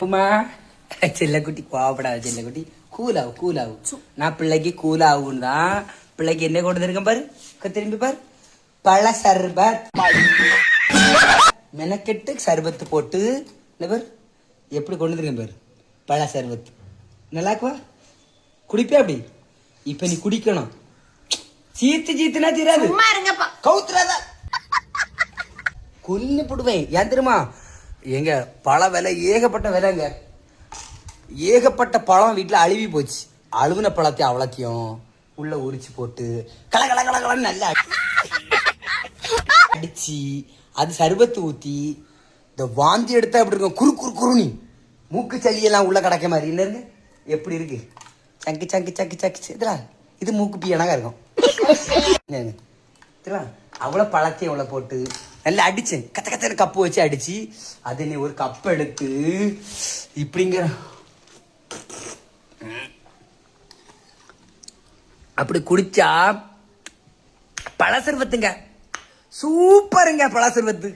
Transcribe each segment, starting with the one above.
உமா செல்லக்குட்டி கோவப்படாத செல்லக்குட்டி கூலாவும் நான் பிள்ளைக்கு கூலாகும் தான் பிள்ளைக்கு என்ன கொண்டு இருக்கேன் பாரு திரும்பி பாரு பழ சர்பத் மெனக்கெட்டு சர்பத்து போட்டு பாரு எப்படி கொண்டு இருக்கேன் பாரு பழ சர்பத் நல்லாக்குவா குடிப்பே அப்படி இப்ப நீ குடிக்கணும் சீத்துனா தீராது கவுத்துறாத கொல்லு போடுவேன் ஏன் தெரியுமா எங்க பழ விலை ஏகப்பட்ட விலைங்க ஏகப்பட்ட பழம் வீட்டில் அழுவி போச்சு அழுவின பழத்தை அவ்வளோத்தையும் உள்ள உரிச்சு போட்டு கலன்னு நல்லா அடிச்சு அது சர்பத்து ஊற்றி இந்த வாந்தி எடுத்தா எப்படி இருக்கும் குருணி மூக்கு சளியெல்லாம் உள்ள கிடக்க மாதிரி என்ன இருக்கு எப்படி இருக்கு சங்கு இது மூக்கு பீயனாக இருக்கும் அவ்வளோ பழத்தையும் அவ்வளோ போட்டு நல்லா அடிச்சேன் கத்த கப்பு வச்சு அடிச்சு அதை நீ ஒரு கப் எடுத்து இப்படிங்கிற அப்படி குடிச்சா பழ சர்பத்துங்க சூப்பருங்க பழ சர்பத்து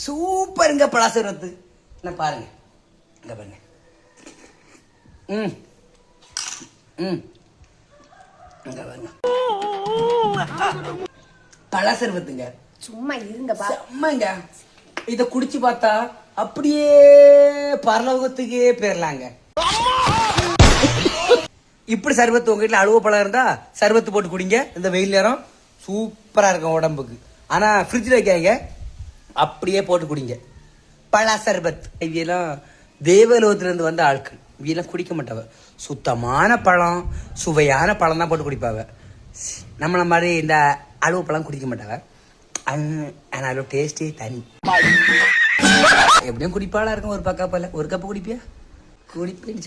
சூப்பருங்க பழ சர்பத்து என்ன பாருங்க இங்க பாருங்க பழ சர்பத்துங்க சும்மா இருங்கப்பா செம்மங்க இத குடிச்சு பார்த்தா அப்படியே பரலோகத்துக்கே போயிடலாங்க இப்படி சர்பத்து உங்க வீட்டுல அழுவ பழம் இருந்தா சர்பத்து போட்டு குடிங்க இந்த வெயில் நேரம் சூப்பரா இருக்கும் உடம்புக்கு ஆனா ஃப்ரிட்ஜில் வைக்காங்க அப்படியே போட்டு குடிங்க பழ சர்பத் இவையெல்லாம் தேவலோகத்திலிருந்து வந்த ஆட்கள் இவையெல்லாம் குடிக்க மாட்டாவ சுத்தமான பழம் சுவையான பழம் தான் போட்டு குடிப்பாவ நம்மள மாதிரி இந்த அழுவ பழம் குடிக்க மாட்டாவ ஆனாலும் டேஸ்டே தனி எப்படியும் குடிப்பாளா இருக்கும் ஒரு பக்காப்பால ஒரு கப்பு குடிப்பியா குடிப்பேன்